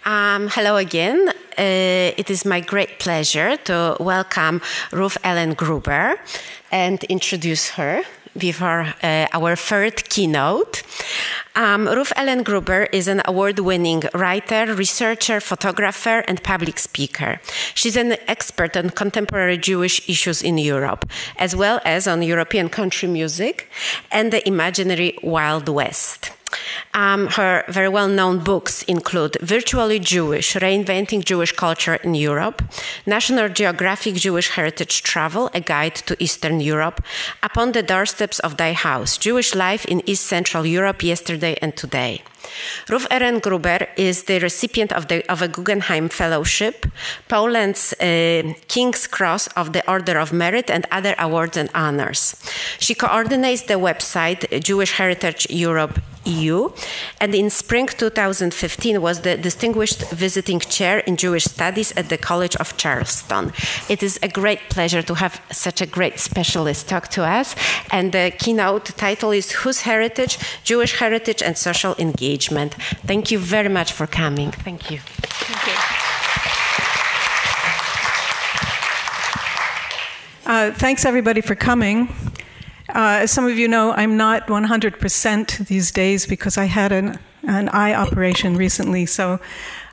Hello again. It is my great pleasure to welcome Ruth Ellen Gruber and introduce her before our third keynote. Ruth Ellen Gruber is an award-winning writer, researcher, photographer, and public speaker. She's an expert on contemporary Jewish issues in Europe, as well as on European country music and the imaginary Wild West. Her very well-known books include Virtually Jewish, Reinventing Jewish Culture in Europe, National Geographic Jewish Heritage Travel, A Guide to Eastern Europe, Upon the Doorsteps of Thy House, Jewish Life in East Central Europe Yesterday and Today. Ruth Ellen Gruber is the recipient of a Guggenheim Fellowship, Poland's King's Cross of the Order of Merit, and other awards and honors. She coordinates the website Jewish Heritage Europe EU, and in spring 2015 was the Distinguished Visiting Chair in Jewish Studies at the College of Charleston. It is a great pleasure to have such a great specialist talk to us, and the keynote title is Whose Heritage? Jewish Heritage and Social Engagement. Thank you very much for coming. Thank you. Thank you. Thanks everybody for coming. As some of you know, I'm not 100% these days because I had an eye operation recently, so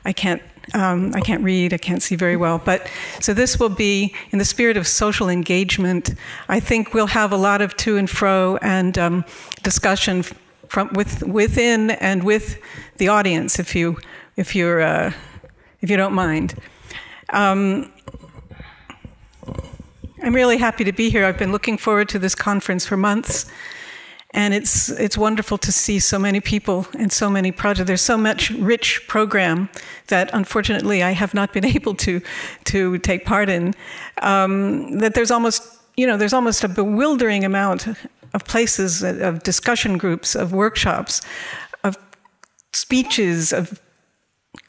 I can't read, I can't see very well. But so this will be in the spirit of social engagement. I think we'll have a lot of to and fro and discussion from within and with the audience, if you don't mind. I'm really happy to be here. I've been looking forward to this conference for months, and it's wonderful to see so many people and so many projects. There's so much rich program that unfortunately I have not been able to take part in. That there's almost a bewildering amount of places, of discussion groups, of workshops, of speeches, of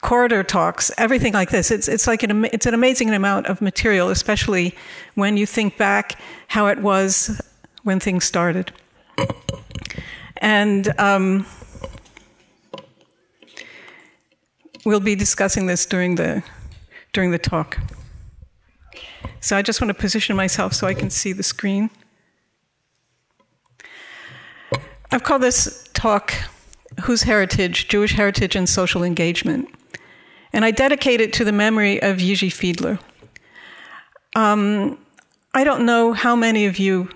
corridor talks, everything like this. It's an amazing amount of material, especially when you think back how it was when things started. And we'll be discussing this during the talk. So I just want to position myself so I can see the screen. I've called this talk Whose Heritage? Jewish Heritage and Social Engagement. And I dedicate it to the memory of Jiří Fiedler. I don't know how many of you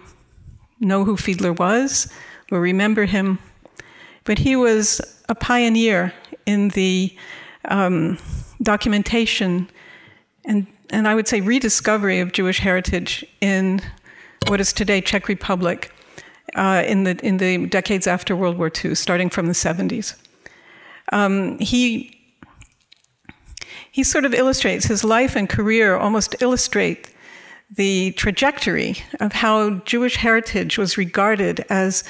know who Fiedler was or remember him, but he was a pioneer in the documentation and I would say rediscovery of Jewish heritage in what is today Czech Republic in the decades after World War II, starting from the 70s. He sort of illustrates, his life and career almost illustrate the trajectory of how Jewish heritage was regarded as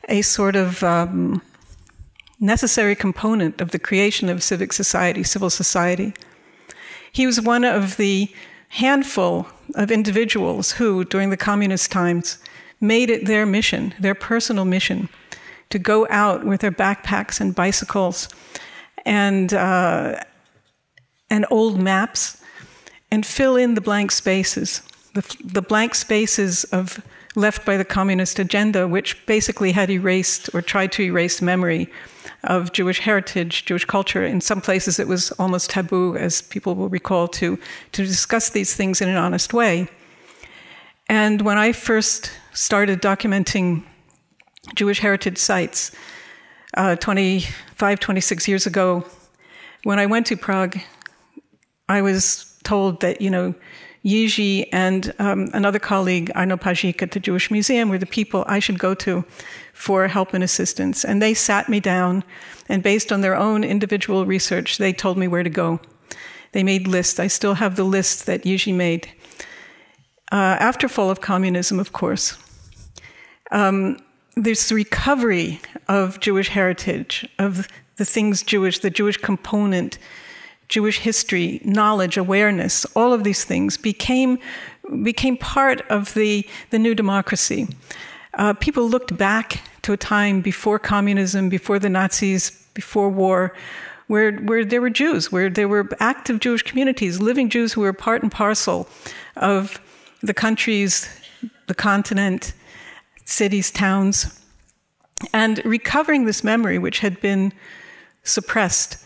a sort of necessary component of the creation of civic society, civil society. He was one of the handful of individuals who, during the communist times, made it their mission, their personal mission, to go out with their backpacks and bicycles and old maps and fill in the blank spaces, the blank spaces left by the communist agenda, which basically had erased or tried to erase memory of Jewish heritage, Jewish culture. In some places it was almost taboo, as people will recall, to discuss these things in an honest way. And when I first started documenting Jewish heritage sites 26 years ago, when I went to Prague, I was told that, Jiří and another colleague, Arno Pažík at the Jewish Museum, were the people I should go to for help and assistance. And they sat me down, and based on their own individual research, they told me where to go. They made lists. I still have the list that Jiří made. After fall of communism, of course, there's the recovery of Jewish heritage, of the things Jewish, the Jewish component, Jewish history, knowledge, awareness, all of these things became part of the new democracy. People looked back to a time before communism, before the Nazis, before war, where there were Jews, where there were active Jewish communities, living Jews who were part and parcel of the countries, the continent, cities, towns, and recovering this memory, which had been suppressed,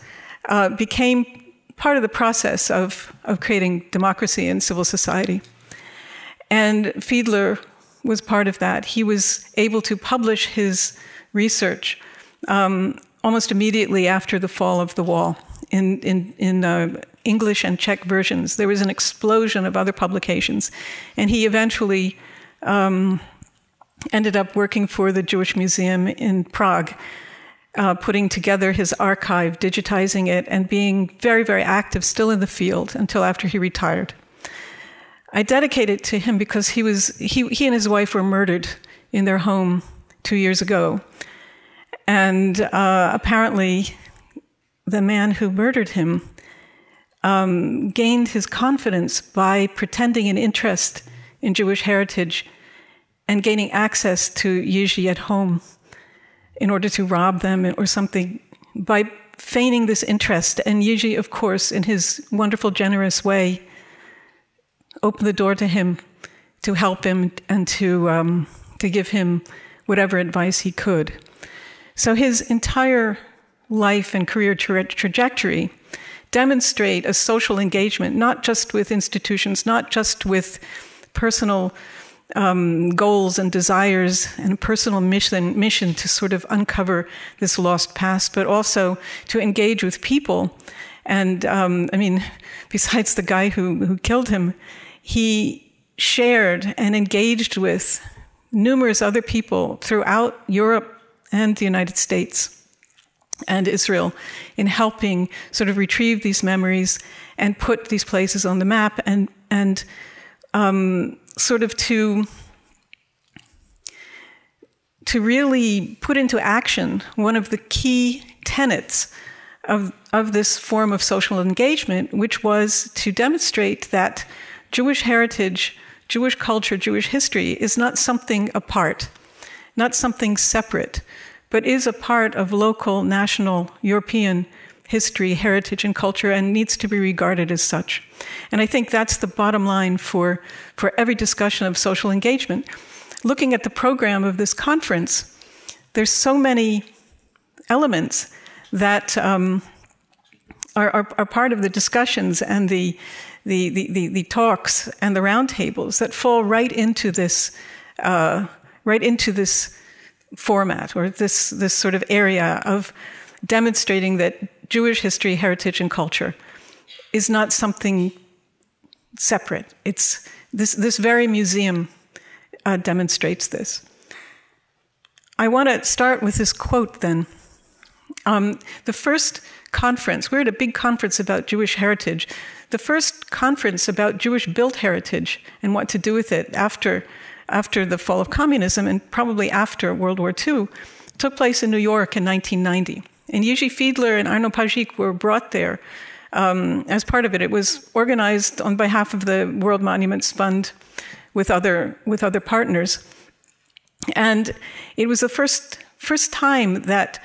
became part of the process of creating democracy and civil society. And Fiedler was part of that. He was able to publish his research almost immediately after the fall of the wall in English and Czech versions. There was an explosion of other publications, and he eventually ended up working for the Jewish Museum in Prague, putting together his archive, digitizing it, and being very, very active still in the field until after he retired. I dedicate it to him because he and his wife were murdered in their home 2 years ago. And apparently, the man who murdered him gained his confidence by pretending an interest in Jewish heritage and gaining access to Yizhi at home in order to rob them or something, by feigning this interest. And Yizhi, of course, in his wonderful, generous way, opened the door to him to help him and to give him whatever advice he could. So his entire life and career trajectory demonstrate a social engagement, not just with institutions, not just with personal goals and desires and a personal mission to sort of uncover this lost past, but also to engage with people. And besides the guy who killed him, he shared and engaged with numerous other people throughout Europe and the United States and Israel in helping sort of retrieve these memories and put these places on the map and sort of to really put into action one of the key tenets of this form of social engagement, which was to demonstrate that Jewish heritage, Jewish culture, Jewish history is not something apart, not something separate, but is a part of local, national, European history, heritage, and culture, and needs to be regarded as such. And I think that's the bottom line for every discussion of social engagement. Looking at the program of this conference, there's so many elements that are part of the discussions and the talks and the roundtables that fall right into this format, or this sort of area of demonstrating that Jewish history, heritage, and culture is not something separate. It's this very museum demonstrates this. I want to start with this quote then. The first conference, we're at a big conference about Jewish heritage. The first conference about Jewish-built heritage and what to do with it after the fall of communism and probably after World War II took place in New York in 1990. And Yizhi Fiedler and Arno Pazik were brought there as part of it. It was organized on behalf of the World Monuments Fund with other partners. And it was the first time that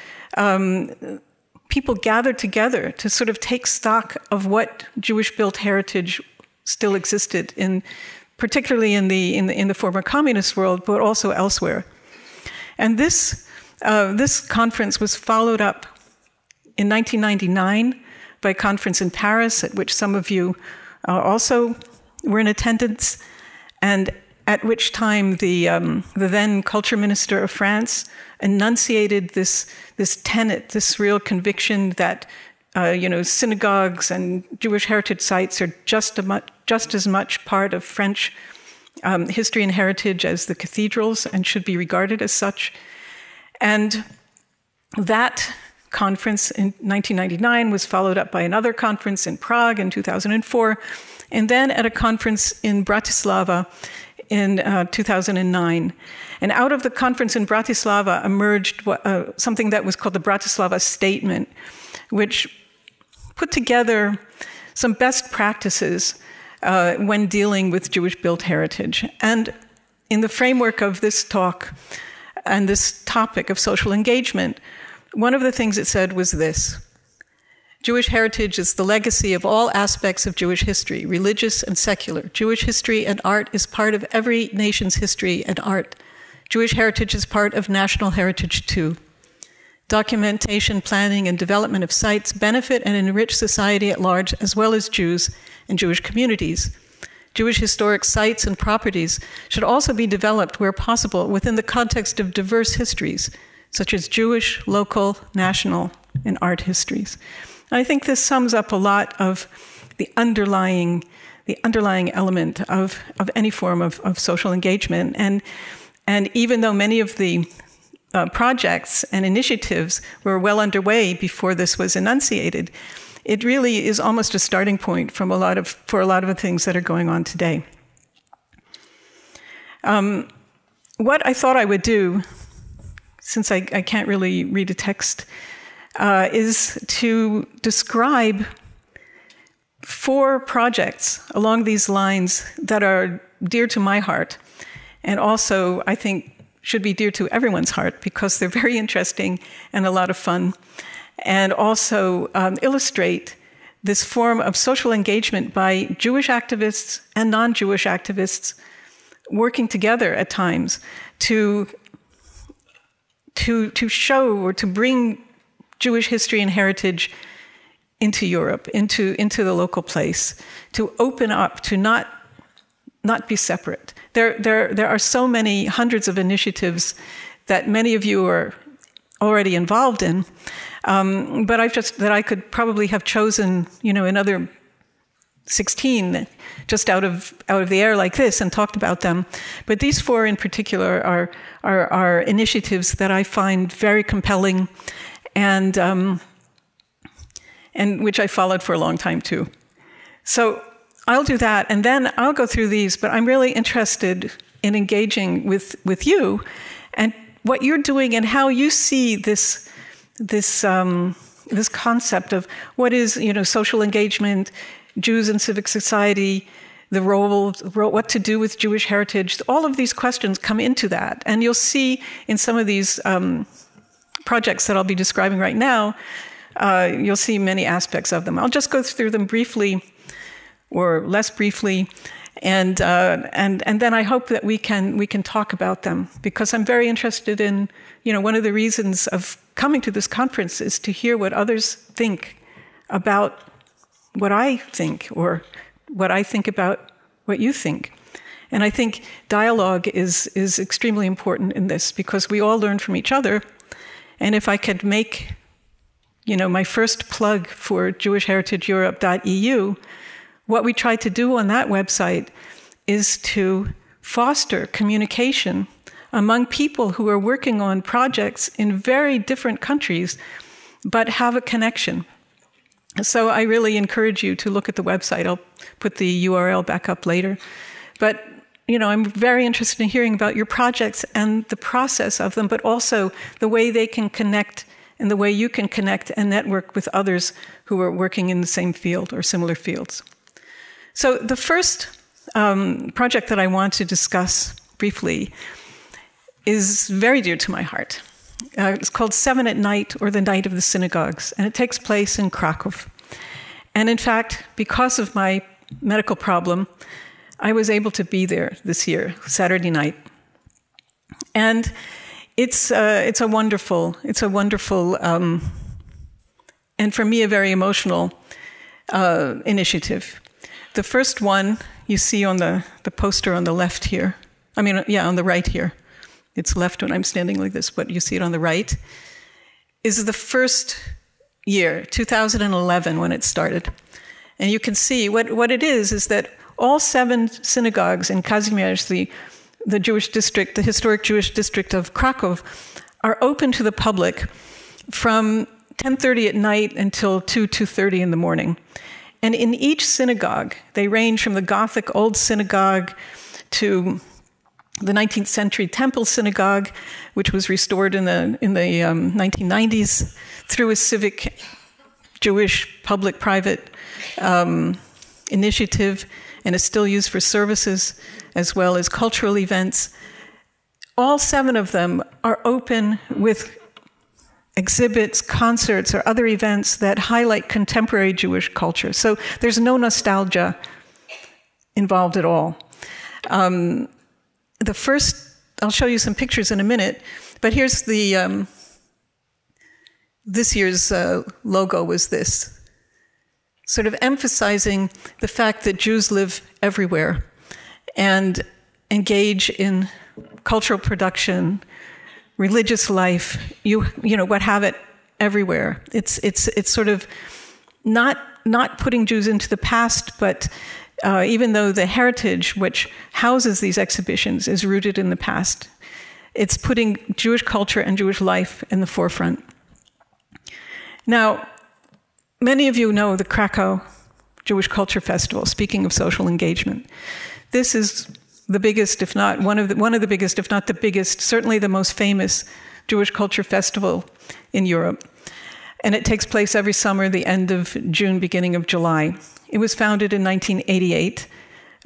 people gathered together to sort of take stock of what Jewish-built heritage still existed particularly in the former communist world, but also elsewhere. And this conference was followed up in 1999 by a conference in Paris, at which some of you also were in attendance, and at which time the then culture minister of France enunciated this tenet, this real conviction that synagogues and Jewish heritage sites are just as much part of French history and heritage as the cathedrals and should be regarded as such. And that conference in 1999 was followed up by another conference in Prague in 2004, and then at a conference in Bratislava in 2009. And out of the conference in Bratislava emerged something that was called the Bratislava Statement, which put together some best practices when dealing with Jewish-built heritage. And in the framework of this talk and this topic of social engagement, one of the things it said was this: Jewish heritage is the legacy of all aspects of Jewish history, religious and secular. Jewish history and art is part of every nation's history and art. Jewish heritage is part of national heritage too. Documentation, planning, and development of sites benefit and enrich society at large, as well as Jews and Jewish communities. Jewish historic sites and properties should also be developed where possible within the context of diverse histories, such as Jewish, local, national, and art histories. And I think this sums up a lot of the underlying element of any form of social engagement. And even though many of the projects and initiatives were well underway before this was enunciated, it really is almost a starting point for a lot of the things that are going on today. What I thought I would do, since I can't really read a text, is to describe 4 projects along these lines that are dear to my heart, and also I think should be dear to everyone's heart because they're very interesting and a lot of fun, and also illustrate this form of social engagement by Jewish activists and non-Jewish activists working together at times to show or to bring Jewish history and heritage into Europe, into the local place, to open up, to not be separate. There are so many hundreds of initiatives that many of you are already involved in, but I could probably have chosen, another 16 just out of the air like this and talked about them. But these 4 in particular are initiatives that I find very compelling, and which I followed for a long time too. So I'll do that, and then I'll go through these, but I'm really interested in engaging with you and what you're doing and how you see this concept of what is, social engagement, Jews in civic society, the role, what to do with Jewish heritage. All of these questions come into that, and you'll see in some of these projects that I'll be describing right now, you'll see many aspects of them. I'll just go through them briefly, or less briefly, and then I hope that we can talk about them, because I'm very interested in, one of the reasons of coming to this conference is to hear what others think about what I think, or what I think about what you think. And I think dialogue is extremely important in this, because we all learn from each other. And if I could make, my first plug for jewishheritageeurope.eu, what we try to do on that website is to foster communication among people who are working on projects in very different countries, but have a connection. So I really encourage you to look at the website. I'll put the URL back up later. But, I'm very interested in hearing about your projects and the process of them, but also the way they can connect and the way you can connect and network with others who are working in the same field or similar fields. So the first project that I want to discuss briefly is very dear to my heart. It's called 7 at Night, or the Night of the Synagogues, and it takes place in Krakow. And in fact, because of my medical problem, I was able to be there this year, Saturday night. And it's a wonderful, and for me a very emotional initiative. The first one you see on the poster on the left here. On the right here. It's left when I'm standing like this, but you see it on the right. Is the first year, 2011, when it started. And you can see what it is that all 7 synagogues in Kazimierz, the Jewish district, the historic Jewish district of Krakow, are open to the public from 10:30 at night until 2:30 in the morning. And in each synagogue, they range from the Gothic Old Synagogue to the 19th century Temple Synagogue, which was restored in the 1990s through a civic Jewish public-private initiative, and is still used for services as well as cultural events. All 7 of them are open with exhibits, concerts, or other events that highlight contemporary Jewish culture. So there's no nostalgia involved at all. I'll show you some pictures in a minute, but here's the, this year's logo was this, sort of emphasizing the fact that Jews live everywhere and engage in cultural production, religious life, you know, what have it, everywhere. It's sort of not putting Jews into the past, but even though the heritage which houses these exhibitions is rooted in the past, it's putting Jewish culture and Jewish life in the forefront. Now, many of you know the Krakow Jewish Culture Festival, speaking of social engagement. This is the biggest, if not one of the biggest, if not the biggest, certainly the most famous Jewish culture festival in Europe. And it takes place every summer, the end of June, beginning of July. It was founded in 1988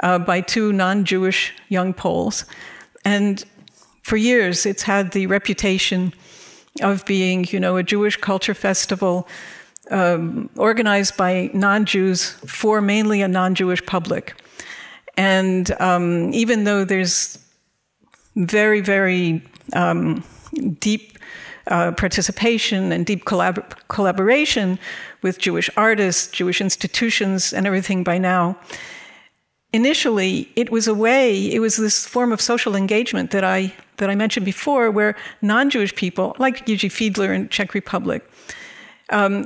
by two non-Jewish young Poles. And for years, it's had the reputation of being, you know, a Jewish culture festival organized by non-Jews for mainly a non-Jewish public. And even though there's very, very deep participation and deep collaboration with Jewish artists, Jewish institutions, and everything by now, initially it was this form of social engagement that I mentioned before, where non-Jewish people, like Jiří Fiedler in Czech Republic,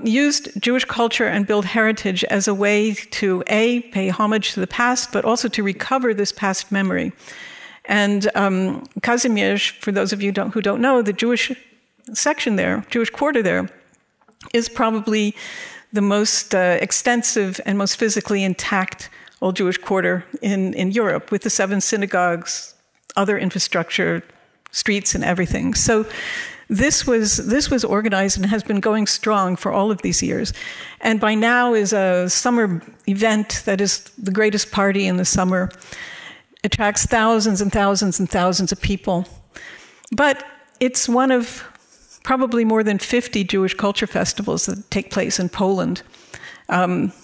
used Jewish culture and build heritage as a way to, A, pay homage to the past, but also to recover this past memory. And Kazimierz, for those of you who don't know, the Jewish section there, Jewish quarter there, is probably the most extensive and most physically intact old Jewish quarter in Europe, with the 7 synagogues, other infrastructure, streets and everything. So this was organized and has been going strong for all of these years. And by now is a summer event that is the greatest party in the summer. Attracts thousands and thousands and thousands of people. But it's one of probably more than 50 Jewish culture festivals that take place in Poland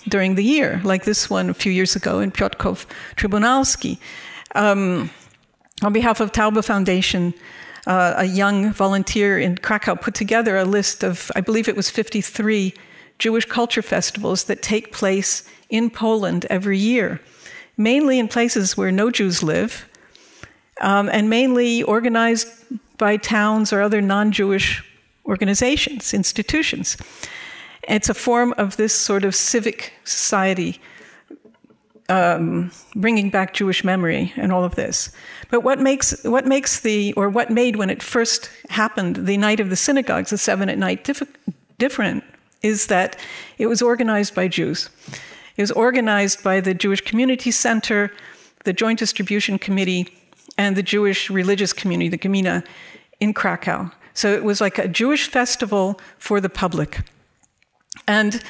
during the year, like this one a few years ago in Piotrków Trybunalski. On behalf of Taube Foundation, a young volunteer in Krakow put together a list of, I believe it was 53 Jewish culture festivals that take place in Poland every year, mainly in places where no Jews live, and mainly organized by towns or other non-Jewish organizations, institutions. It's a form of this sort of civic society, bringing back Jewish memory and all of this. But what made when it first happened, the Night of the Synagogues, the 7 at night, different, is that it was organized by Jews. It was organized by the Jewish Community Center, the Joint Distribution Committee, and the Jewish Religious Community, the Gmina, in Krakow. So it was like a Jewish festival for the public. And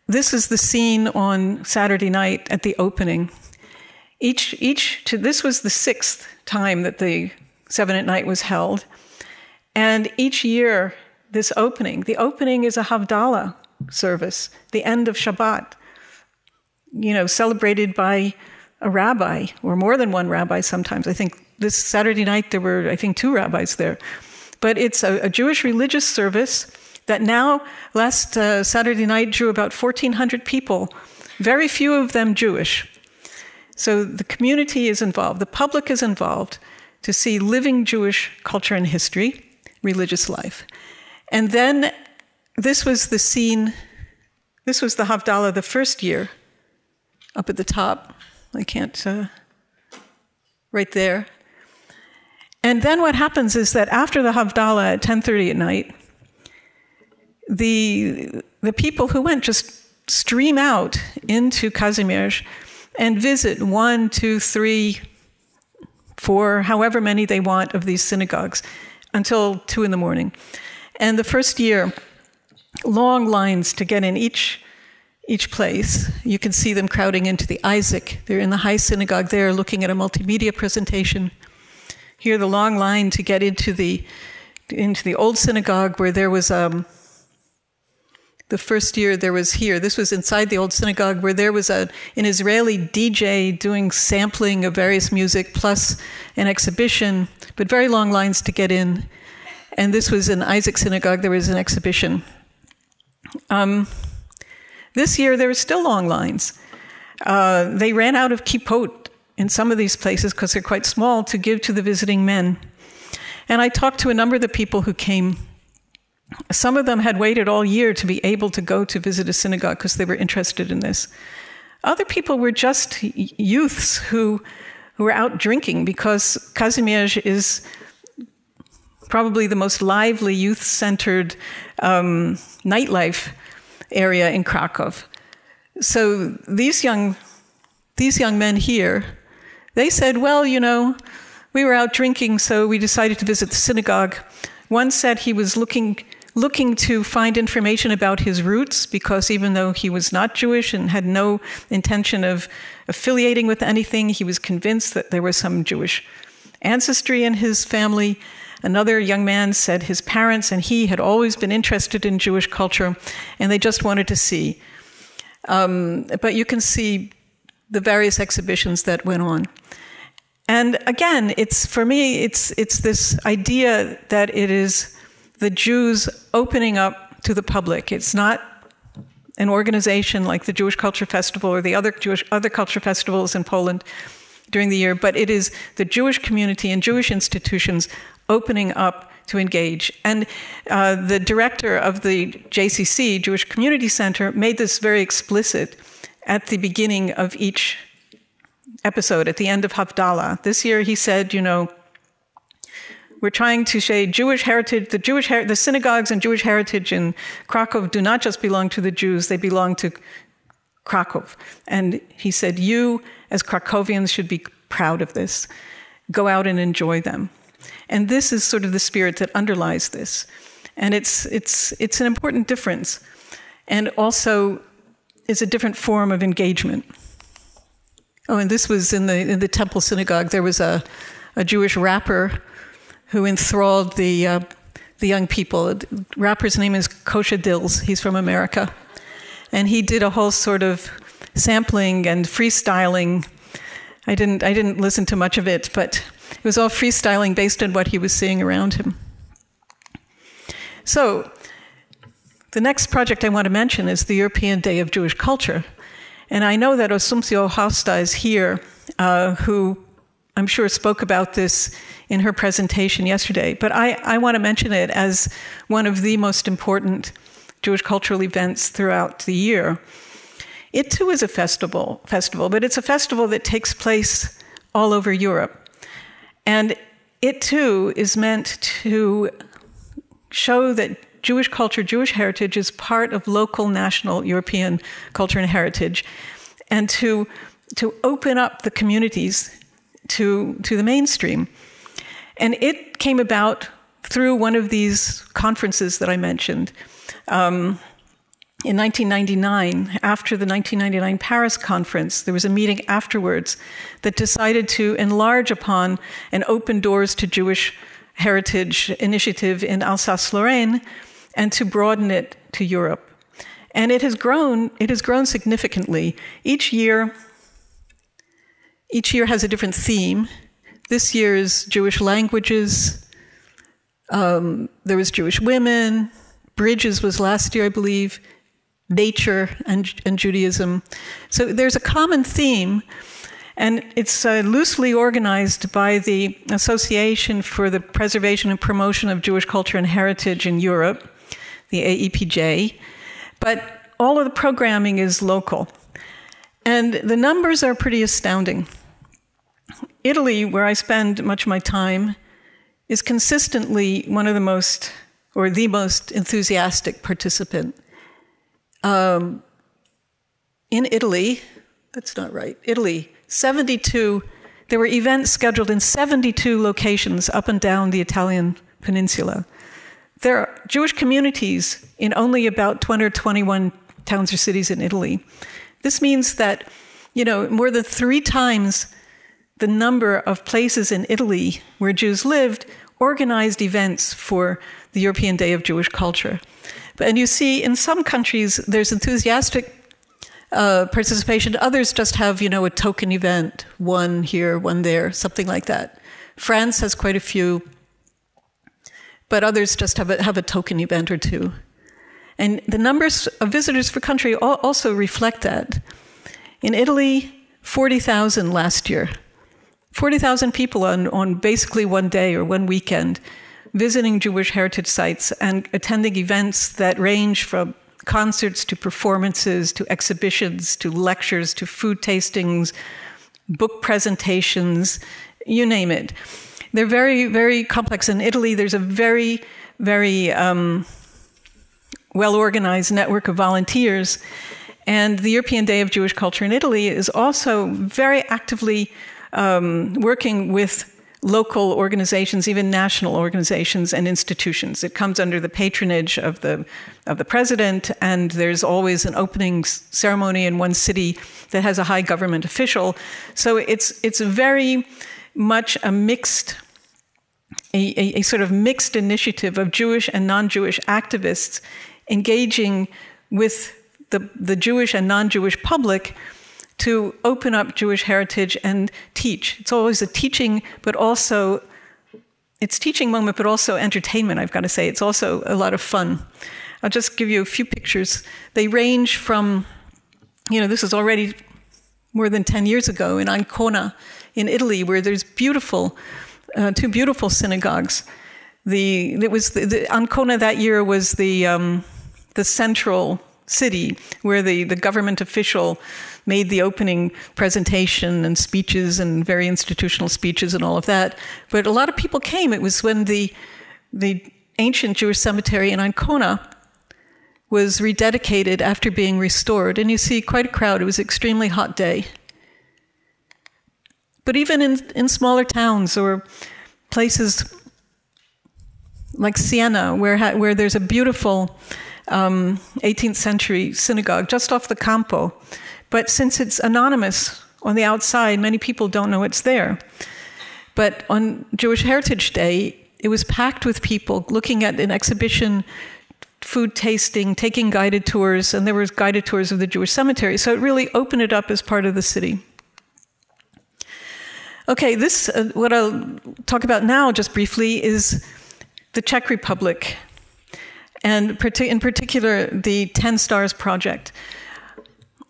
this is the scene on Saturday night at the opening. This was the 6th time that the 7 at night was held. And each year, the opening is a Havdalah service, the end of Shabbat, you know, celebrated by a rabbi, or more than one rabbi sometimes. I think this Saturday night there were, I think, 2 rabbis there. But it's a Jewish religious service that now, last Saturday night, drew about 1,400 people, very few of them Jewish. So the community is involved, the public is involved to see living Jewish culture and history, religious life. And then this was the scene, this was the Havdalah the first year, up at the top. I can't, right there. And then what happens is that after the Havdalah at 10:30 at night, the people who went just stream out into Kazimierz and visit 1, 2, 3, 4, however many they want of these synagogues until 2 in the morning. And the first year, long lines to get in each place. You can see them crowding into the Isaac. They're in the High Synagogue there looking at a multimedia presentation. Here, the long line to get into the into the old synagogue where there was the first year there was here. This was inside the old synagogue where there was an Israeli DJ doing sampling of various music plus an exhibition, but very long lines to get in. And this was in Isaac Synagogue. There was an exhibition. This year there were still long lines. They ran out of kippot in some of these places because they're quite small to give to the visiting men. And I talked to a number of the people who came. Some of them had waited all year to be able to go to visit a synagogue because they were interested in this. Other people were just youths who were out drinking because Kazimierz is probably the most lively youth-centered nightlife area in Krakow. So these young men here, they said, well, you know, we were out drinking, so we decided to visit the synagogue. One said he was looking to find information about his roots, because even though he was not Jewish and had no intention of affiliating with anything, he was convinced that there was some Jewish ancestry in his family. Another young man said his parents and he had always been interested in Jewish culture, and they just wanted to see. But you can see the various exhibitions that went on. And again, for me, it's this idea that it is the Jews opening up to the public. It's not an organization like the Jewish Culture Festival or the other culture festivals in Poland during the year, but it is the Jewish community and Jewish institutions opening up to engage. And the director of the JCC, Jewish Community Center, made this very explicit at the beginning of each episode, at the end of Havdalah. This year he said, you know, we're trying to say Jewish heritage, the synagogues and Jewish heritage in Krakow do not just belong to the Jews, they belong to Krakow. And he said, you as Krakowians should be proud of this. Go out and enjoy them. And this is sort of the spirit that underlies this. And it's an important difference. And also is a different form of engagement. Oh, and this was in the Temple Synagogue. There was a Jewish rapper who enthralled the young people. The rapper's name is Kosha Dills. He's from America. And he did a whole sort of sampling and freestyling. I didn't listen to much of it, but it was all freestyling based on what he was seeing around him. So the next project I want to mention is the European Day of Jewish Culture. And I know that Assumpción Hausta is here, who I'm sure spoke about this in her presentation yesterday. But I want to mention it as one of the most important Jewish cultural events throughout the year. It too is a festival, but it's a festival that takes place all over Europe. And it too is meant to show that Jewish culture, Jewish heritage is part of local, national, European culture and heritage, and to open up the communities to the mainstream. And it came about through one of these conferences that I mentioned. In 1999, after the 1999 Paris conference, there was a meeting afterwards that decided to enlarge upon an Open Doors to Jewish Heritage initiative in Alsace-Lorraine and to broaden it to Europe. And it has grown significantly. Each year has a different theme. This year is Jewish languages. There was Jewish women. Bridges was last year, I believe. Nature and Judaism. So there's a common theme, and it's loosely organized by the Association for the Preservation and Promotion of Jewish Culture and Heritage in Europe, the AEPJ, but all of the programming is local. And the numbers are pretty astounding. Italy, where I spend much of my time, is consistently one of the most, or the most enthusiastic participant. In Italy, that's not right, Italy, 72, there were events scheduled in 72 locations up and down the Italian peninsula. There are Jewish communities in only about 20 or 21 towns or cities in Italy. This means that, you know, more than 3 times the number of places in Italy where Jews lived organized events for the European Day of Jewish Culture. And you see, in some countries, there's enthusiastic participation. Others just have, a token event, one here, one there, something like that. France has quite a few, but others just have a token event or two. And the numbers of visitors per country also reflect that. In Italy, 40,000 last year. 40,000 people on basically one day or one weekend visiting Jewish heritage sites and attending events that range from concerts to performances to exhibitions to lectures to food tastings, book presentations, you name it. They're very, very complex. In Italy, there's a very, very well-organized network of volunteers. And the European Day of Jewish Culture in Italy is also very actively working with local organizations, even national organizations and institutions. It comes under the patronage of the president, and there's always an opening ceremony in one city that has a high government official. So it's very much a mixed, a sort of mixed initiative of Jewish and non-Jewish activists engaging with the Jewish and non-Jewish public to open up Jewish heritage and teach. It's always a teaching, but also, it's teaching moment, but also entertainment, I've got to say. It's also a lot of fun. I'll just give you a few pictures. They range from, this is already more than 10 years ago in Ancona in Italy, where there's two beautiful synagogues. Ancona that year was the central city where the government official made the opening presentation and speeches and very institutional speeches and all of that. But a lot of people came. It was when the ancient Jewish cemetery in Ancona was rededicated after being restored. And you see quite a crowd. It was an extremely hot day. But even in smaller towns or places like Siena, where there's a beautiful 18th century synagogue just off the Campo. But since it's anonymous on the outside, many people don't know it's there. But on Jewish Heritage Day, it was packed with people looking at an exhibition, food tasting, taking guided tours, and there were guided tours of the Jewish cemetery. So it really opened it up as part of the city. Okay, what I'll talk about now, just briefly, is the Czech Republic, and in particular, the 10 Stars project.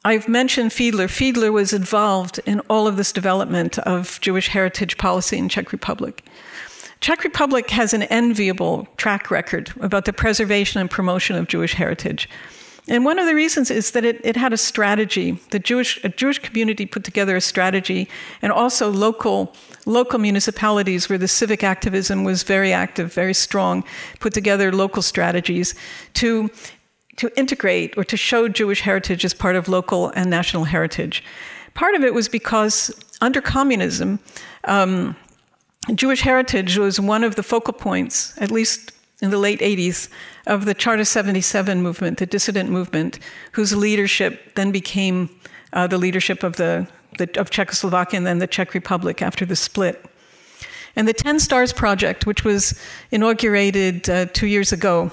I've mentioned Fiedler. Fiedler was involved in all of this development of Jewish heritage policy in Czech Republic. Czech Republic has an enviable track record about the preservation and promotion of Jewish heritage. And one of the reasons is that it had a strategy. A Jewish community put together a strategy, and also local municipalities where the civic activism was very active, very strong, put together local strategies to integrate or to show Jewish heritage as part of local and national heritage. Part of it was because under communism, Jewish heritage was one of the focal points, at least in the late 80s, of the Charter 77 movement, the dissident movement, whose leadership then became the leadership of Czechoslovakia and then the Czech Republic after the split. And the 10 Stars Project, which was inaugurated 2 years ago,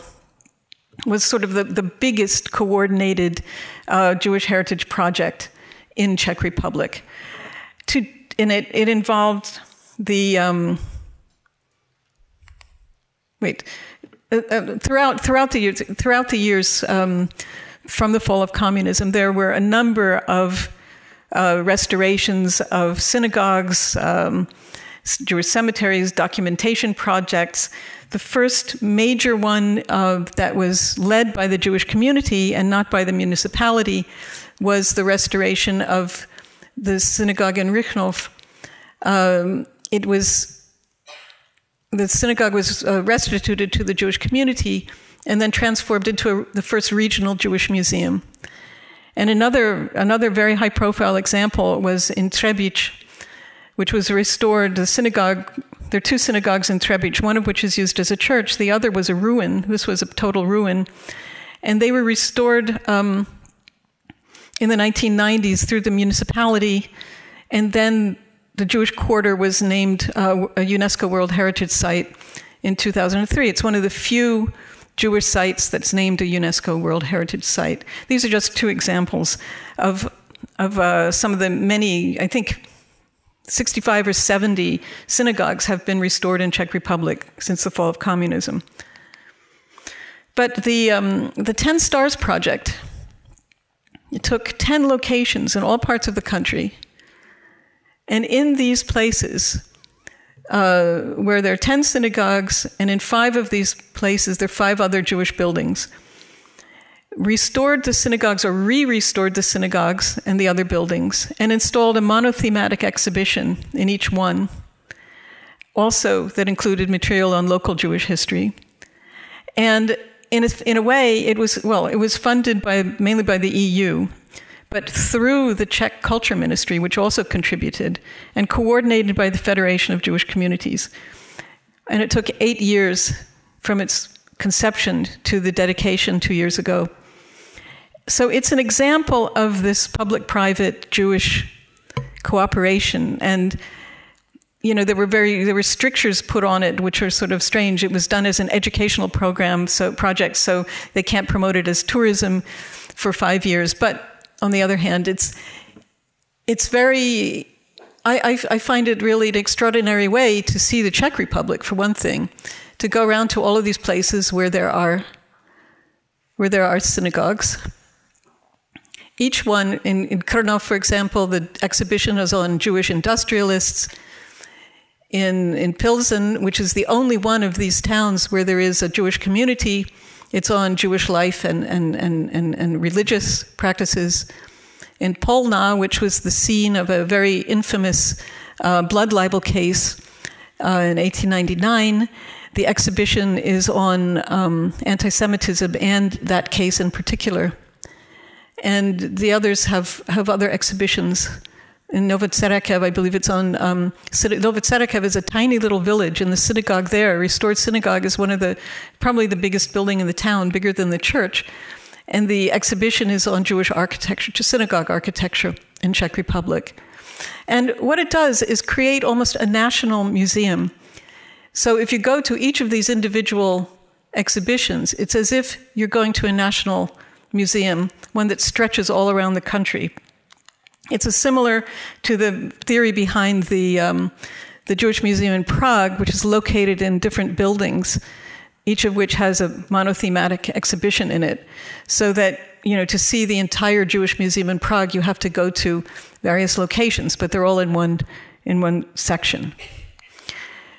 was sort of the biggest coordinated Jewish heritage project in Czech Republic. It involved the throughout the years from the fall of communism, there were a number of restorations of synagogues, Jewish cemeteries, documentation projects. The first major one that was led by the Jewish community and not by the municipality was the restoration of the synagogue in Rychnov. The synagogue was restituted to the Jewish community and then transformed into the first regional Jewish museum. And another very high-profile example was in Třebíč, which was restored. The synagogue, there are two synagogues in Třebíč, one of which is used as a church. The other was a ruin. This was a total ruin. And they were restored in the 1990s through the municipality, and then the Jewish Quarter was named a UNESCO World Heritage Site in 2003. It's one of the few Jewish sites that's named a UNESCO World Heritage Site. These are just two examples of some of the many, I think 65 or 70 synagogues have been restored in Czech Republic since the fall of communism. But the 10 Stars Project, it took 10 locations in all parts of the country. And in these places, where there are 10 synagogues, and in 5 of these places there are 5 other Jewish buildings, restored the synagogues or re-restored the synagogues and the other buildings, and installed a monothematic exhibition in each one, also that included material on local Jewish history. And in a way, it was funded mainly by the EU, but through the Czech Culture Ministry, which also contributed, and coordinated by the Federation of Jewish Communities. And it took 8 years from its conception to the dedication 2 years ago. So it's an example of this public-private Jewish cooperation. And there were strictures put on it, which are sort of strange. It was done as an educational project, so they can't promote it as tourism for 5 years. But on the other hand, it's very, I find it really an extraordinary way to see the Czech Republic, for one thing, to go around to all of these places where there are synagogues. Each one, in Krnov, for example, the exhibition is on Jewish industrialists. In Pilsen, which is the only one of these towns where there is a Jewish community, it's on Jewish life and religious practices. In Polna, which was the scene of a very infamous blood libel case in 1899, the exhibition is on anti-Semitism and that case in particular. And the others have other exhibitions. In Novotserekev, I believe it's on, Novotserekev is a tiny little village, and the synagogue there, restored synagogue, is probably the biggest building in the town, bigger than the church. And the exhibition is on Jewish architecture, synagogue architecture in Czech Republic. And what it does is create almost a national museum. So if you go to each of these individual exhibitions, it's as if you're going to a national museum, one that stretches all around the country. It's similar to the theory behind the Jewish Museum in Prague, which is located in different buildings, each of which has a monothematic exhibition in it. So that, to see the entire Jewish Museum in Prague, you have to go to various locations, but they're all in one section.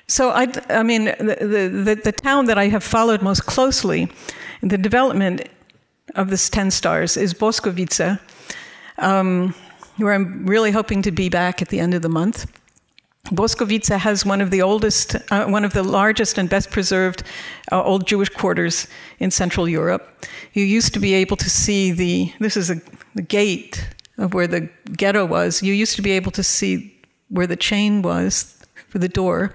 So the town that I have followed most closely in the development of this 10 Stars is Boskovice, where I'm really hoping to be back at the end of the month. Boskovice has one of the largest and best preserved old Jewish quarters in Central Europe. You used to be able to see this is the gate of where the ghetto was. You used to be able to see where the chain was for the door.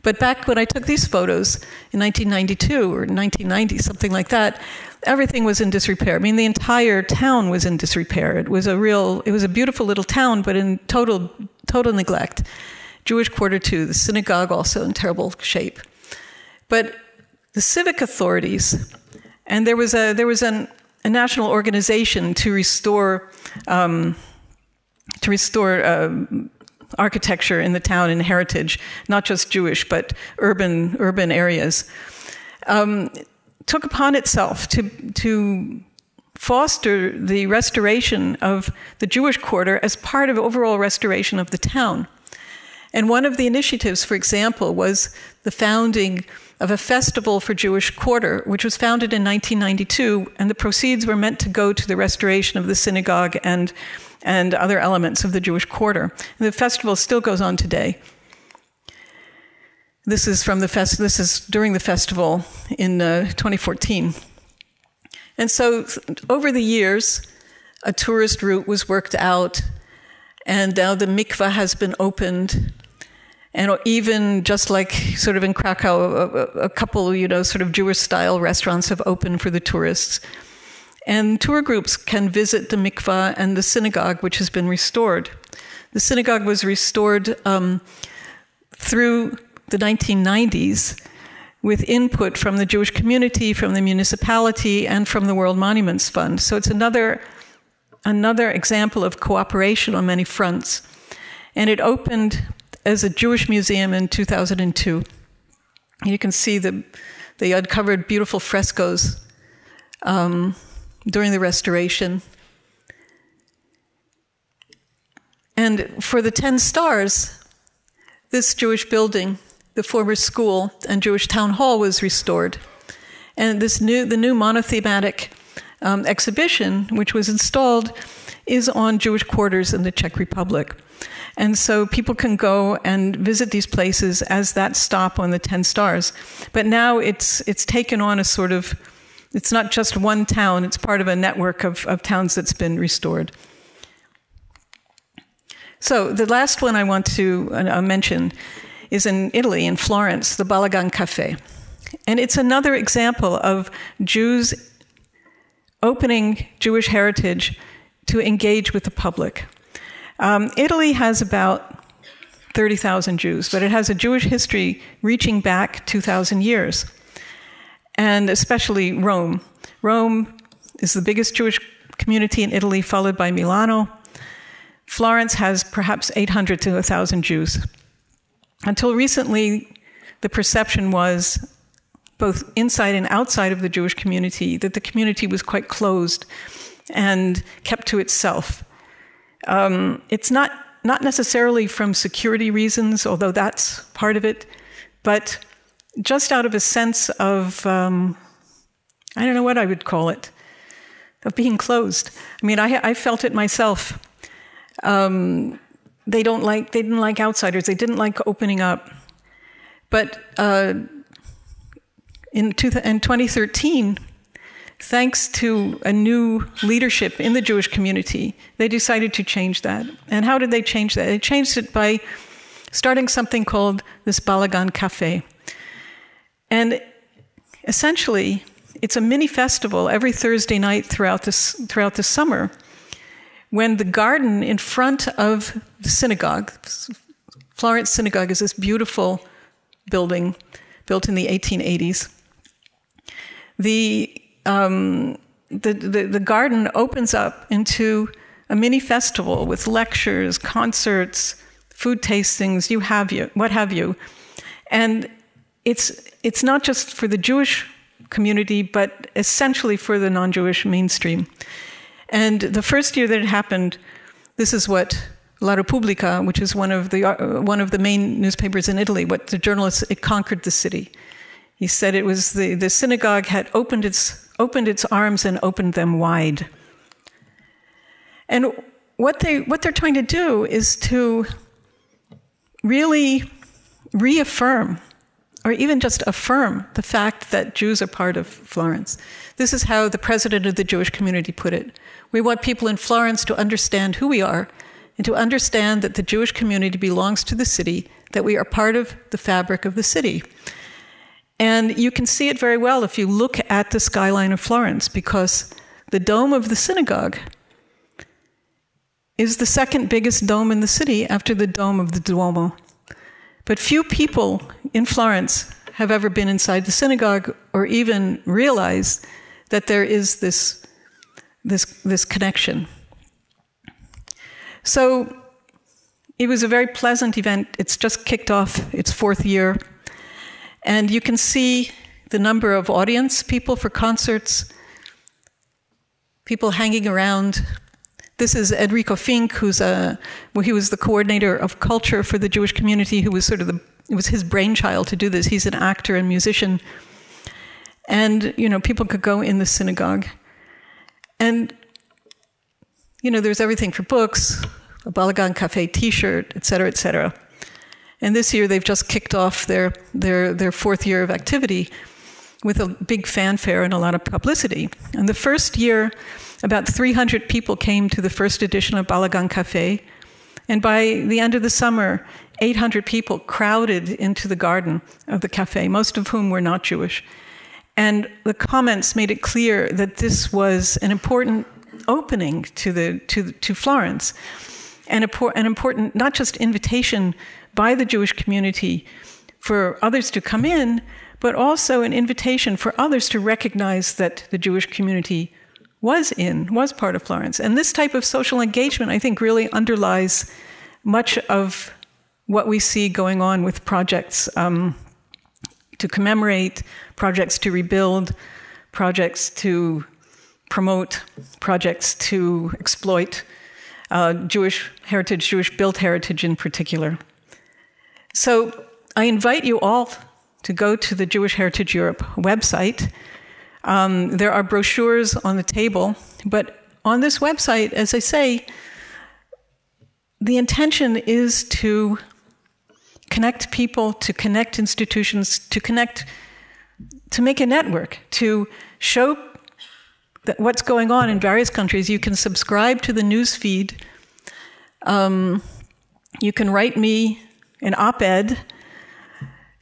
But back when I took these photos in 1992 or 1990, something like that, everything was in disrepair. I mean, the entire town was in disrepair. It was a beautiful little town, but in total neglect. Jewish quarter too, the synagogue also in terrible shape. But the civic authorities, and there was a national organization to restore architecture in the town and heritage, not just Jewish, but urban areas. Took upon itself to foster the restoration of the Jewish quarter as part of overall restoration of the town. And one of the initiatives, for example, was the founding of a festival for Jewish quarter, which was founded in 1992, and the proceeds were meant to go to the restoration of the synagogue and other elements of the Jewish quarter. And the festival still goes on today. This is during the festival in 2014. And so over the years, a tourist route was worked out, and now the mikvah has been opened. And even just like sort of in Krakow, a couple, sort of Jewish-style restaurants have opened for the tourists. And tour groups can visit the mikvah and the synagogue, which has been restored. The synagogue was restored through the 1990s with input from the Jewish community, from the municipality, and from the World Monuments Fund. So it's another example of cooperation on many fronts. And it opened as a Jewish museum in 2002. You can see they uncovered beautiful frescoes during the restoration. And for the 10 stars, this Jewish building, the former school and Jewish town hall, was restored. And the new monothematic exhibition, which was installed, is on Jewish quarters in the Czech Republic. And so people can go and visit these places as that stop on the 10 stars. But now it's taken on a sort of, it's not just one town, it's part of a network of towns that's been restored. So the last one I want to mention is in Italy, in Florence, the Balagan Cafe. And it's another example of Jews opening Jewish heritage to engage with the public. Italy has about 30,000 Jews, but it has a Jewish history reaching back 2,000 years, and especially Rome. Rome is the biggest Jewish community in Italy, followed by Milano. Florence has perhaps 800 to 1,000 Jews. Until recently, the perception was, both inside and outside of the Jewish community, that the community was quite closed and kept to itself. It's not necessarily from security reasons, although that's part of it, but just out of a sense of, I don't know what I would call it, of being closed. I mean, I felt it myself. They didn't like outsiders. They didn't like opening up. But in 2013, thanks to a new leadership in the Jewish community, they decided to change that. And how did they change that? They changed it by starting something called this Balagan Cafe. And essentially, it's a mini festival every Thursday night throughout the summer, when the garden in front of the synagogue, Florence Synagogue is this beautiful building built in the 1880s. The garden opens up into a mini festival with lectures, concerts, food tastings, what have you. And it's not just for the Jewish community, but essentially for the non-Jewish mainstream. And the first year that it happened, this is what La Repubblica, which is one of the main newspapers in Italy, what the journalists, it conquered the city. He said it was the synagogue had opened its arms and opened them wide. And what they're trying to do is to really reaffirm, or even just affirm, the fact that Jews are part of Florence. This is how the president of the Jewish community put it. We want people in Florence to understand who we are, and to understand that the Jewish community belongs to the city, that we are part of the fabric of the city. And you can see it very well if you look at the skyline of Florence, because the dome of the synagogue is the second biggest dome in the city after the dome of the Duomo. But few people in Florence have ever been inside the synagogue or even realized that there is this connection. So it was a very pleasant event. It's just kicked off its 4th year. And you can see the number of audience people for concerts, people hanging around. This is Enrico Fink, he was the coordinator of culture for the Jewish community, who was it was his brainchild to do this. He's an actor and musician. And, people could go in the synagogue. And, there's everything for books, a Balagan Cafe t-shirt, et cetera, et cetera. And this year they've just kicked off their 4th year of activity with a big fanfare and a lot of publicity. And the first year, about 300 people came to the first edition of Balagan Cafe. And by the end of the summer, 800 people crowded into the garden of the cafe, most of whom were not Jewish. And the comments made it clear that this was an important opening to Florence, and an important, not just invitation by the Jewish community for others to come in, but also an invitation for others to recognize that the Jewish community was part of Florence. And this type of social engagement, I think, really underlies much of what we see going on with projects to commemorate, projects to rebuild, projects to promote, projects to exploit Jewish heritage, Jewish-built heritage in particular. So I invite you all to go to the Jewish Heritage Europe website. There are brochures on the table, but on this website, as I say, the intention is to connect people, to connect institutions, to make a network, to show that what's going on in various countries. You can subscribe to the news feed. You can write me an op-ed.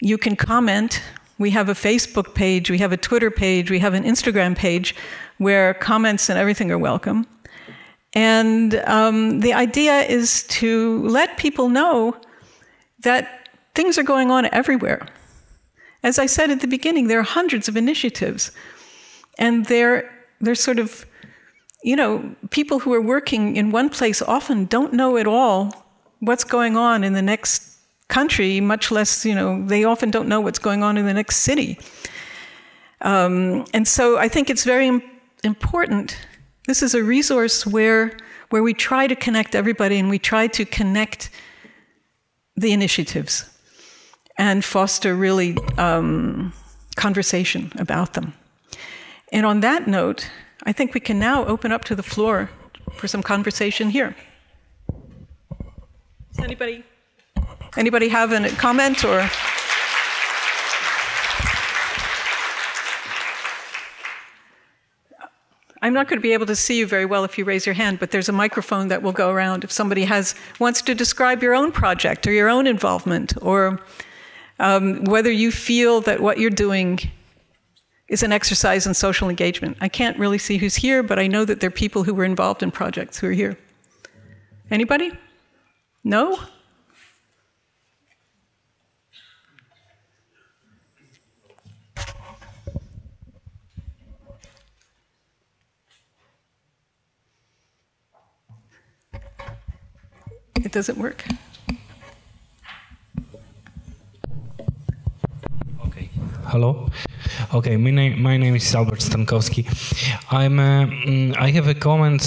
You can comment. We have a Facebook page, we have a Twitter page, we have an Instagram page where comments and everything are welcome. And the idea is to let people know that things are going on everywhere. As I said at the beginning, there are hundreds of initiatives. And they're sort of, people who are working in one place often don't know at all what's going on in the next country, much less, they often don't know what's going on in the next city. And so I think it's very important. This is a resource where we try to connect everybody and we try to connect the initiatives and foster really conversation about them. And on that note, I think we can now open up to the floor for some conversation here. Does anybody have a comment or? I'm not going to be able to see you very well if you raise your hand, but there's a microphone that will go around if somebody wants to describe your own project or your own involvement, or whether you feel that what you're doing is an exercise in social engagement. I can't really see who's here, but I know that there are people who were involved in projects who are here. Anybody? No? It doesn't work. Okay. Hello. Okay. My name is Albert Stankowski. I have a comment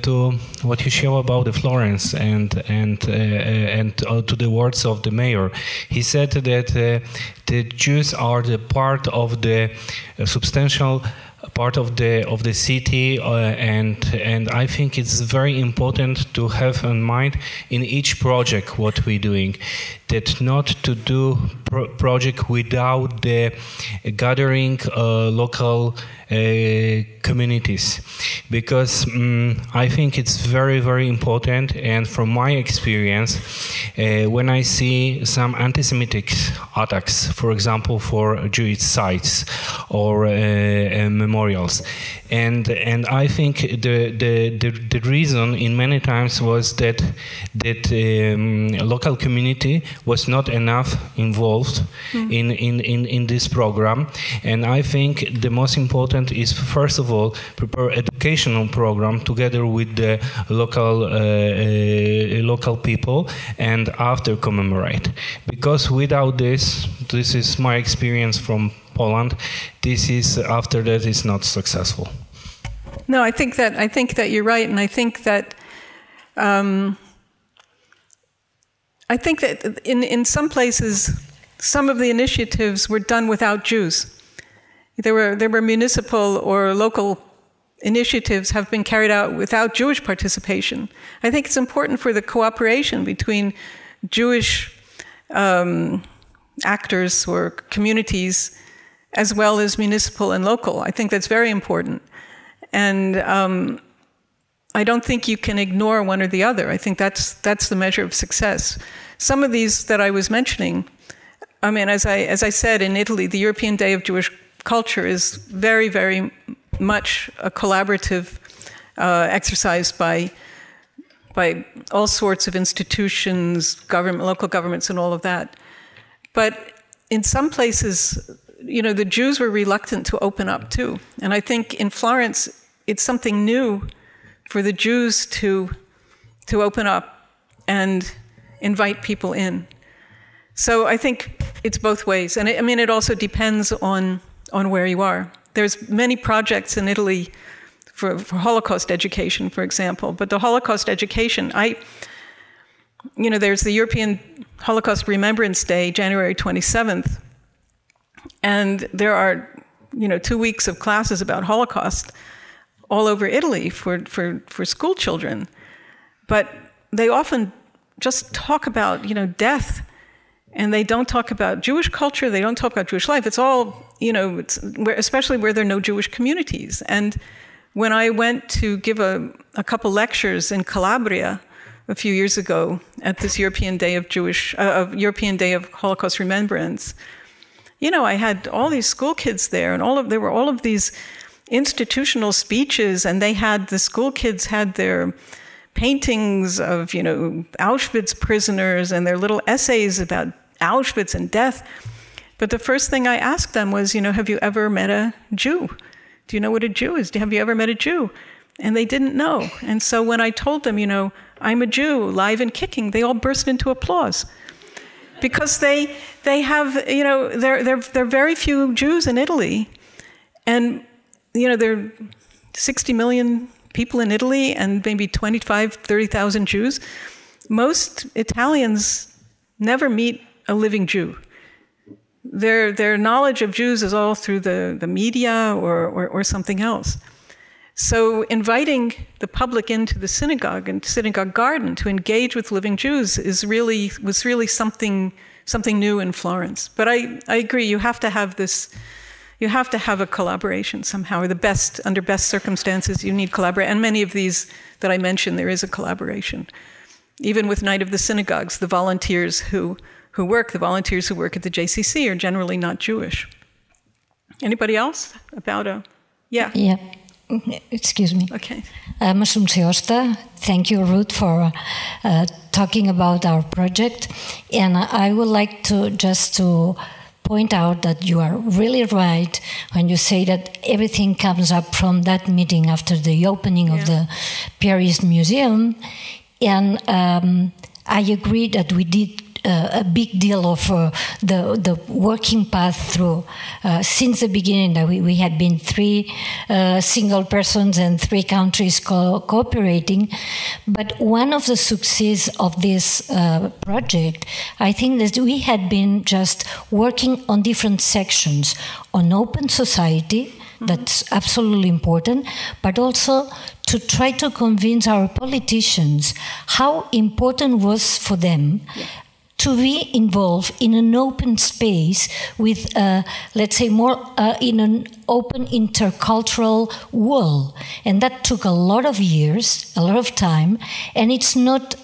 to what you show about the Florence and to the words of the mayor. He said that the Jews are the part of the substantial part of the city, and I think it's very important to have in mind in each project what we're doing, that not to do project without the gathering local communities, because I think it's very, very important. And from my experience, when I see some anti-Semitic attacks, for example, for Jewish sites or memorials, and I think the reason in many times was that local community was not enough involved in this program. And I think the most important is, first of all, prepare educational program together with the local people, and after commemorate. Because without this is my experience from Poland, after that is not successful. No, I think that you're right, and I think that in some places, some of the initiatives were done without Jews. There were municipal or local initiatives have been carried out without Jewish participation. I think it's important for the cooperation between Jewish actors or communities as well as municipal and local. I think that's very important. And I don't think you can ignore one or the other. I think that's the measure of success. Some of these that I was mentioning, I mean, as I said, in Italy, the European Day of Jewish Culture is very, very much a collaborative exercise by all sorts of institutions, government, local governments, and all of that. But in some places, the Jews were reluctant to open up too. And I think in Florence, it's something new for the Jews to open up and invite people in. So I think it's both ways. And it also depends on where you are. There's many projects in Italy for Holocaust education, for example. But the Holocaust education, there's the European Holocaust Remembrance Day, January 27th. And there are, 2 weeks of classes about Holocaust all over Italy for school children. But they often just talk about, death. And they don't talk about Jewish culture. They don't talk about Jewish life. It's all, especially where there are no Jewish communities. And when I went to give a couple lectures in Calabria a few years ago at this European Day of Holocaust Remembrance, I had all these school kids there, and there were all of these institutional speeches, and the school kids had their paintings of, Auschwitz prisoners and their little essays about Auschwitz and death. But the first thing I asked them was, have you ever met a Jew? Do you know what a Jew is? Have you ever met a Jew? And they didn't know. And so when I told them, I'm a Jew, live and kicking, they all burst into applause. Because they have, there are very few Jews in Italy. And, there are 60 million people in Italy and maybe 30,000 Jews. Most Italians never meet a living Jew. Their knowledge of Jews is all through the media or something else. So inviting the public into the synagogue and synagogue garden to engage with living Jews was really something new in Florence. But I agree, you have to have a collaboration somehow, or under best circumstances you need collaboration. And many of these that I mentioned, there is a collaboration. Even with Night of the Synagogues, the volunteers who work at the JCC are generally not Jewish. Anybody else Yeah. Yeah. Excuse me. Okay. Muslim Siosta, thank you, Ruth, for talking about our project. And I would like to point out that you are really right when you say that everything comes up from that meeting after the opening of the Paris Museum. And I agree that we did a big deal of the working path through since the beginning. That we had been 3 single persons and 3 countries cooperating. But one of the success of this project, I think, that we had been just working on different sections on open society. That's absolutely important, but also to try to convince our politicians how important was for them to be involved in an open space with, let's say, more in an open intercultural world. And that took a lot of years, a lot of time, and it's not,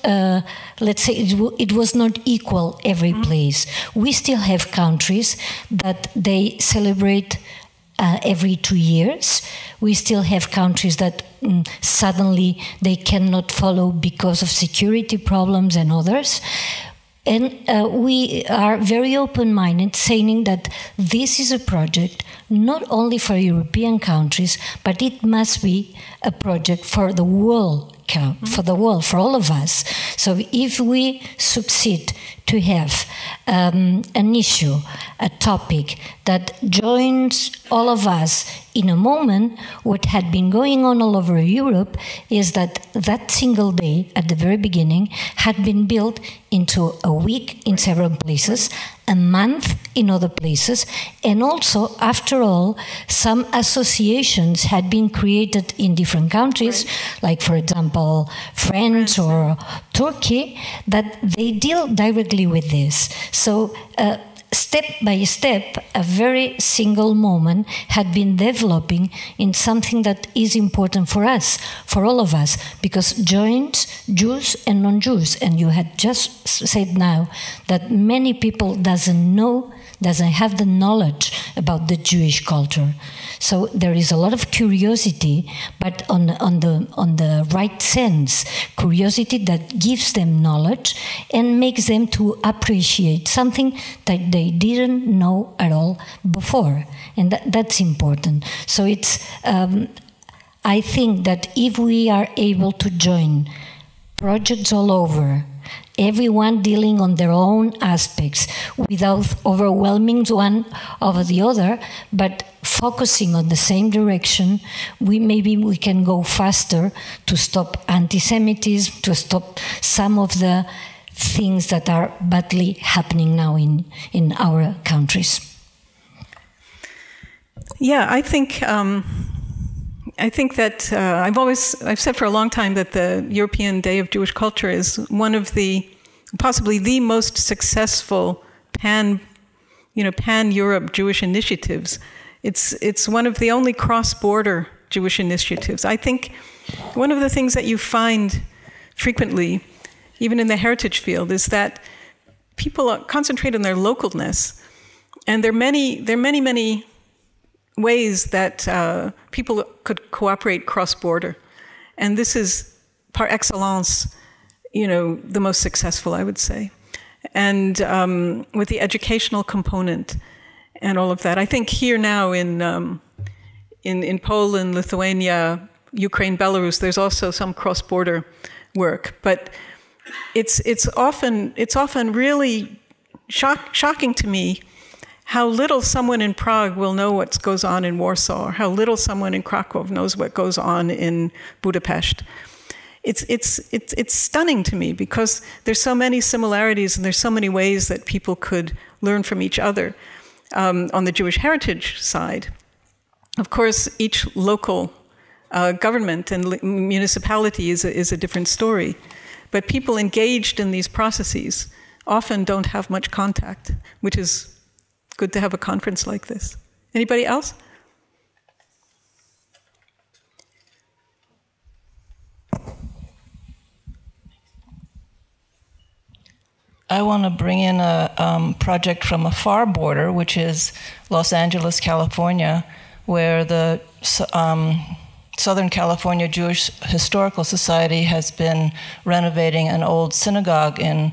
let's say, it was not equal every place. We still have countries that they celebrate every 2 years. We still have countries that suddenly they cannot follow because of security problems and others. And we are very open-minded, saying that this is a project not only for European countries, but it must be a project for the world, for all of us. So if we succeed to have an issue, a topic that joins all of us in a moment, what had been going on all over Europe is that single day at the very beginning had been built into a week in several places, a month in other places, and also, after all, some associations had been created in different countries, like, for example, France or Turkey, that they deal directly with this. So, step by step, a very single moment had been developing in something that is important for us, for all of us, because joins Jews and non-Jews. And you had just said now that many people doesn't have the knowledge about the Jewish culture. So there is a lot of curiosity, but on the right sense, curiosity that gives them knowledge and makes them to appreciate something that they didn't know at all before, and that's important. So it's I think that if we are able to join projects all over, everyone dealing on their own aspects without overwhelming one over the other, but focusing on the same direction, maybe we can go faster to stop anti-Semitism, to stop some of the things that are badly happening now in our countries. Yeah, I think that I've said for a long time that the European Day of Jewish Culture is one of possibly the most successful pan-Europe Jewish initiatives. It's one of the only cross-border Jewish initiatives. I think one of the things that you find frequently, even in the heritage field, is that people concentrate on their localness, and there are many ways that people could cooperate cross-border. And this is par excellence, the most successful, I would say. And with the educational component and all of that. I think here now in Poland, Lithuania, Ukraine, Belarus, there's also some cross-border work. But it's often really shocking to me how little someone in Prague will know what goes on in Warsaw, or how little someone in Krakow knows what goes on in Budapest. It's stunning to me because there's so many similarities and there's so many ways that people could learn from each other. On the Jewish heritage side, of course, each local government and municipality is a different story. But people engaged in these processes often don't have much contact, which is good to have a conference like this. Anybody else? I want to bring in a project from a far border, which is Los Angeles, California, where the Southern California Jewish Historical Society has been renovating an old synagogue in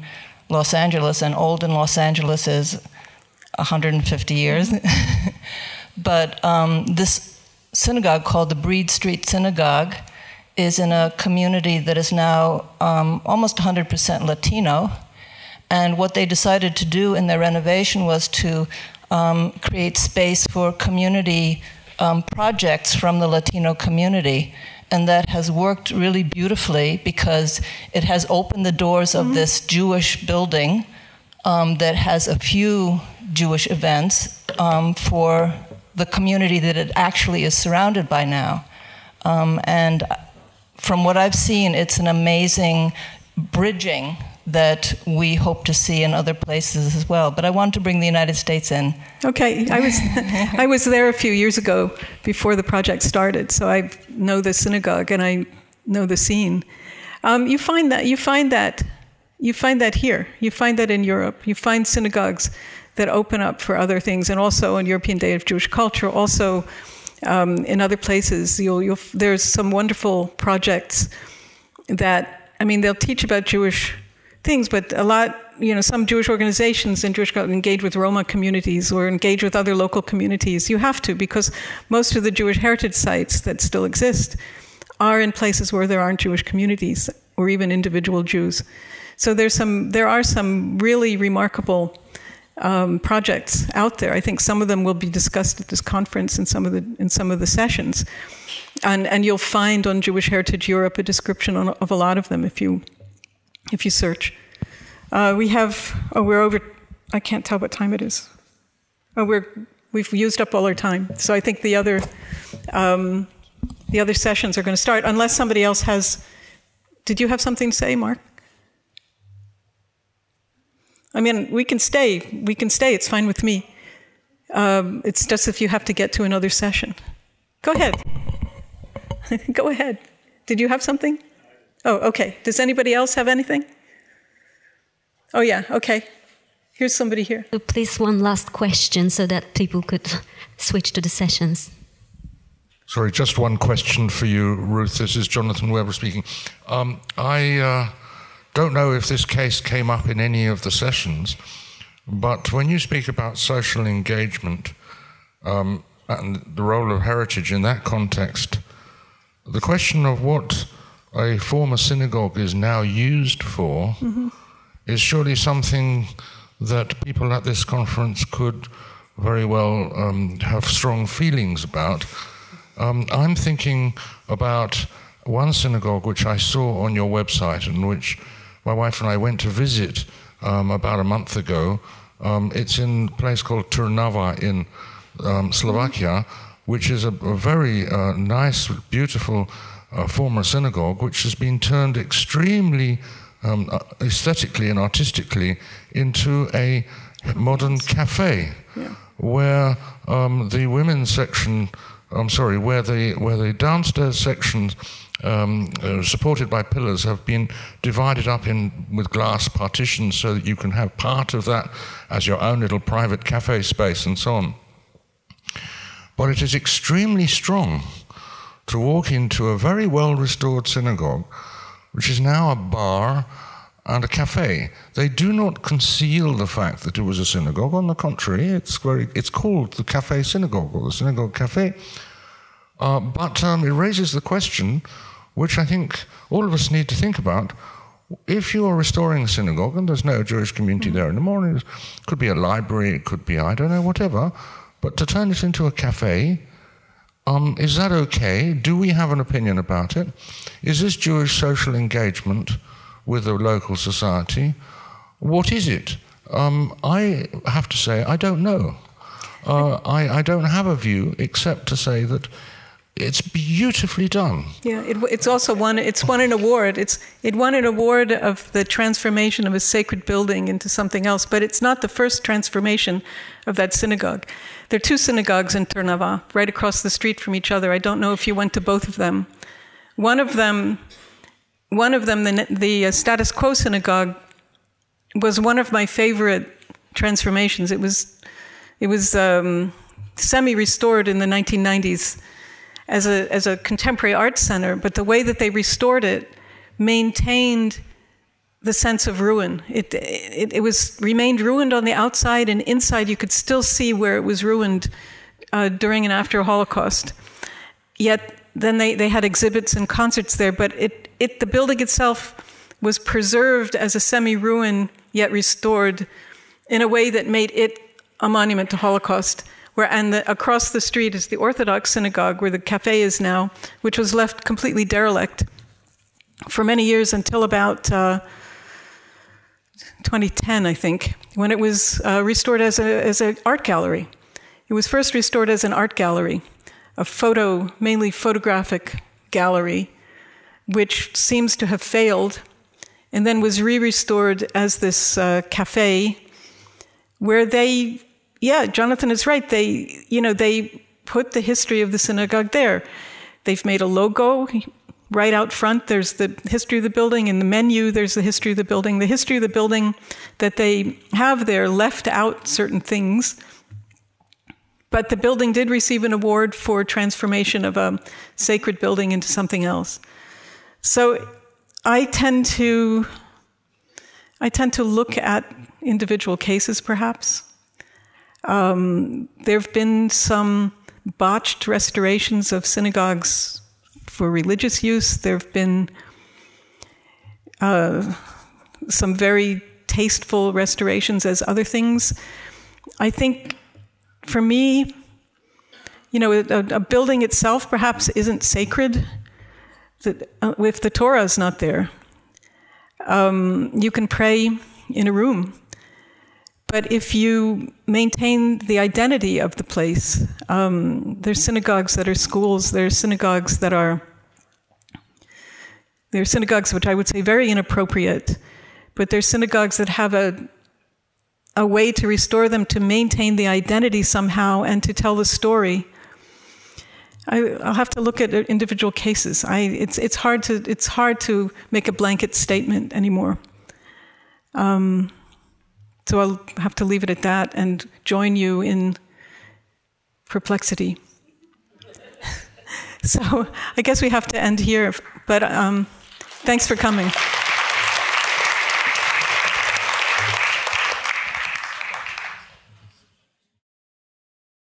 Los Angeles, and old in Los Angeles is 150 years. But this synagogue, called the Breed Street Synagogue, is in a community that is now almost 100% Latino. And what they decided to do in their renovation was to create space for community projects from the Latino community. And that has worked really beautifully because it has opened the doors of this Jewish building that has a few Jewish events for the community that it actually is surrounded by now. And from what I've seen, it's an amazing bridging that we hope to see in other places as well. But I want to bring the United States in. Okay, I was there a few years ago before the project started, so I know the synagogue and I know the scene. You find that here. You find that in Europe. You find synagogues that open up for other things, and also on European Day of Jewish Culture. Also, in other places, there's some wonderful projects that they'll teach about Jewish things, but a lot, some Jewish organizations in Jewish engage with Roma communities or engage with other local communities. You have to, because most of the Jewish heritage sites that still exist are in places where there aren't Jewish communities or even individual Jews. So there are some really remarkable projects out there. I think some of them will be discussed at this conference in some of the sessions, and you'll find on Jewish Heritage Europe a description of a lot of them if you search. We're over. I can't tell what time it is. We've used up all our time, so I think the other sessions are going to start unless somebody else has. Did you have something to say, Mark? We can stay. It's fine with me. It's just if you have to get to another session. Go ahead. Go ahead. Did you have something? Oh, okay. Does anybody else have anything? Oh, yeah. Okay. Here's somebody here. Please, one last question so that people could switch to the sessions. Sorry, just one question for you, Ruth. This is Jonathan Weber speaking. I don't know if this case came up in any of the sessions, but when you speak about social engagement and the role of heritage in that context, the question of what a former synagogue is now used for is surely something that people at this conference could very well have strong feelings about. I'm thinking about one synagogue which I saw on your website and which my wife and I went to visit about a month ago. It's in a place called Trnava in Slovakia, which is a very nice, beautiful former synagogue which has been turned extremely aesthetically and artistically into a modern cafe, where the women's section, where the downstairs sections supported by pillars have been divided up with glass partitions so that you can have part of that as your own little private cafe space and so on. But it is extremely strong to walk into a very well-restored synagogue, which is now a bar and a cafe. They do not conceal the fact that it was a synagogue. On the contrary, it's called the Cafe Synagogue, or the Synagogue Cafe. But it raises the question, which I think all of us need to think about. If you are restoring a synagogue, and there's no Jewish community there anymore, it could be a library, it could be, I don't know, whatever, but to turn it into a cafe, is that okay? Do we have an opinion about it? Is this Jewish social engagement with the local society? What is it? I have to say, I don't know. I don't have a view except to say that it's beautifully done. Yeah, it's also won an award. It won an award of the transformation of a sacred building into something else, but it's not the first transformation of that synagogue. There are two synagogues in Trnava, right across the street from each other. I don't know if you went to both of them. One of them, the Status Quo synagogue, was one of my favorite transformations. It was semi-restored in the 1990s as a contemporary art center, but the way that they restored it maintained the sense of ruin. It remained ruined on the outside, and inside you could still see where it was ruined during and after Holocaust. Yet then they had exhibits and concerts there, but the building itself was preserved as a semi-ruin, yet restored in a way that made it a monument to Holocaust. Across the street is the Orthodox synagogue, where the cafe is now, which was left completely derelict for many years until about 2010, I think, when it was restored as an art gallery. It was first restored as an art gallery, mainly photographic gallery, which seems to have failed, and then was re-restored as this cafe, where Jonathan is right. They put the history of the synagogue there. They've made a logo right out front. There's the history of the building. In the menu, there's the history of the building. The history of the building that they have there left out certain things. But the building did receive an award for transformation of a sacred building into something else. So I tend to look at individual cases, perhaps. There have been some botched restorations of synagogues for religious use. There have been some very tasteful restorations as other things. I think, for me, a building itself perhaps isn't sacred. If the Torah is not there, you can pray in a room. But if you maintain the identity of the place, there's synagogues that are schools, there's synagogues which I would say very inappropriate, but there's synagogues that have a way to restore them, to maintain the identity somehow and to tell the story. I'll have to look at individual cases. It's hard to make a blanket statement anymore. So I'll have to leave it at that and join you in perplexity. So I guess we have to end here, but thanks for coming.